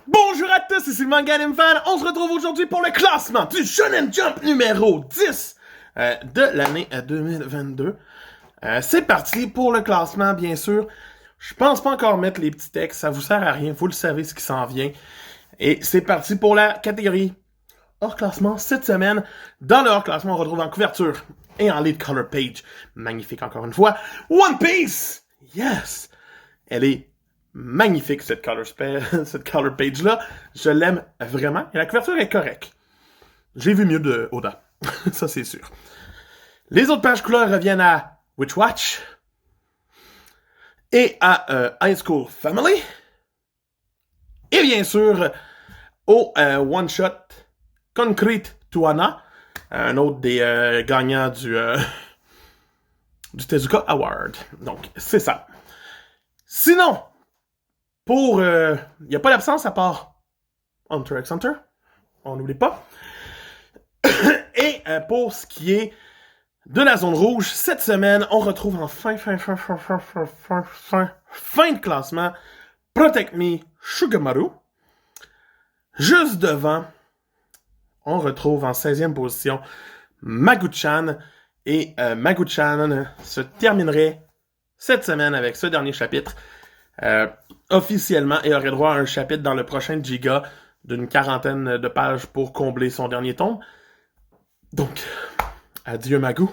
Bonjour à tous, ici le Manga Anime Fan. On se retrouve aujourd'hui pour le classement du Shonen Jump numéro 10 de l'année 2022. C'est parti pour le classement, bien sûr. Je pense pas encore mettre les petits textes, ça vous sert à rien, vous le savez ce qui s'en vient. Et c'est parti pour la catégorie hors classement cette semaine. Dans le hors classement, on retrouve en couverture et en lead color page, magnifique encore une fois, One Piece! Yes! Elle est magnifique, cette color page-là. Je l'aime vraiment. Et la couverture est correcte. J'ai vu mieux de Oda. Ça, c'est sûr. Les autres pages couleurs reviennent à Witch Watch et à High School Family. Et bien sûr, au one-shot Concrete Tuana, un autre des gagnants du Tezuka Award. Donc, c'est ça. Sinon, pour... il n'y a pas d'absence à part Hunter x Hunter. On n'oublie pas. Et pour ce qui est de la zone rouge, cette semaine, on retrouve en fin de classement Protect Me Shugamaru. Juste devant, on retrouve en 16e position Magu-chan. Et Magu-chan se terminerait cette semaine avec ce dernier chapitre officiellement et aurait droit à un chapitre dans le prochain Giga d'une 40aine de pages pour combler son dernier tome. Donc, adieu Magu.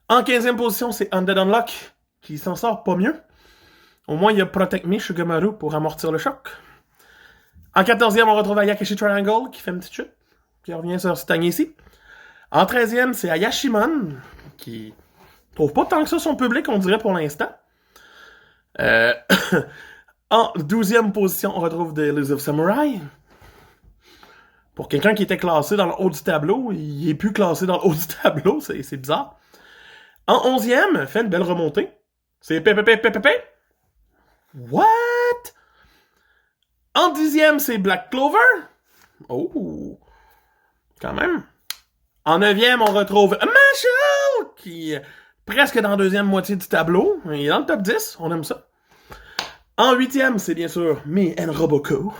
En 15e position, c'est Undead Unlock qui s'en sort pas mieux. Au moins, il y a Protect Me Shugamaru pour amortir le choc. En 14e, on retrouve Ayakeshi Triangle qui fait une petite chute, qui revient sur cette année ici. En 13e, c'est Ayashimon qui trouve pas tant que ça son public, on dirait pour l'instant. En 12e position, on retrouve The Elusive Samurai. Pour quelqu'un qui était classé dans le haut du tableau, il est plus classé dans le haut du tableau, c'est bizarre. En 11e, fait une belle remontée. C'est PPP. What? En 10e, c'est Black Clover. Oh, quand même. En 9e, on retrouve Mashle, qui est presque dans la deuxième moitié du tableau. Il est dans le top 10, on aime ça. En 8e, c'est bien sûr Me and Roboko.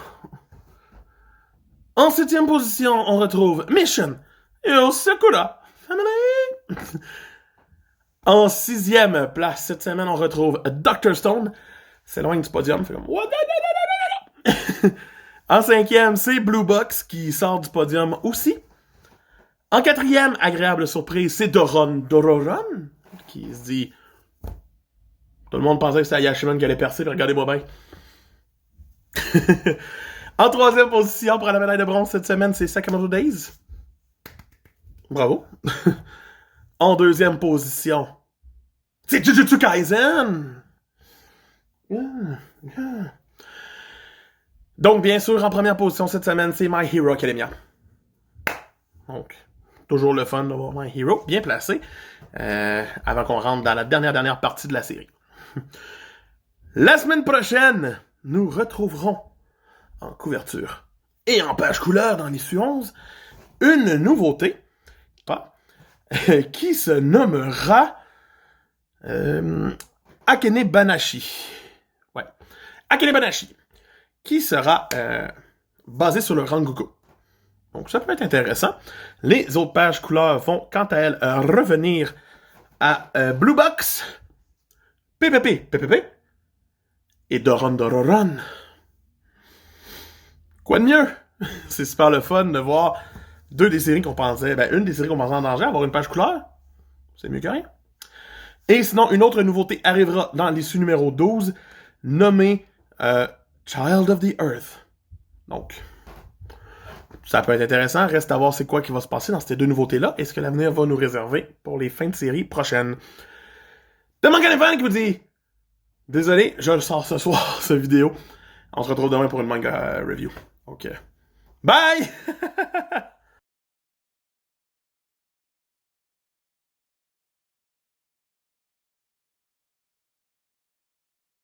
En 7e position, on retrouve Mission Sakura Family. En 6e place, cette semaine, on retrouve Dr. Stone. C'est loin du podium, fait comme... En 5e, c'est Blue Box qui sort du podium aussi. En 4e, agréable surprise, c'est Dororon qui se dit... Tout le monde pensait que c'était Ayashimon qui allait percer, mais regardez-moi bien. En 3e position pour la médaille de bronze cette semaine, c'est Sakamoto Days. Bravo. En 2e position, c'est Jujutsu Kaisen. Donc, bien sûr, en première position cette semaine, c'est My Hero Academia. Donc, toujours le fun d'avoir My Hero bien placé avant qu'on rentre dans la dernière partie de la série. La semaine prochaine, nous retrouverons en couverture et en page couleur dans l'issue 11 une nouveauté qui se nommera Akene Banashi. Ouais. Akene Banashi, qui sera basé sur le Rangoku. Donc ça peut être intéressant. Les autres pages couleurs vont, quant à elles, revenir à Blue Box, PPP, et Dororon. Quoi de mieux? C'est super le fun de voir une des séries qu'on pensait en danger, avoir une page couleur. C'est mieux que rien. Et sinon, une autre nouveauté arrivera dans l'issue numéro 12, nommée Child of the Earth. Donc, ça peut être intéressant. Reste à voir c'est quoi qui va se passer dans ces deux nouveautés-là et ce que l'avenir va nous réserver pour les fins de série prochaines. C'est Manga Anime Fan qui vous dit désolé, je le sors ce soir, cette vidéo. On se retrouve demain pour une manga review. Ok. Bye!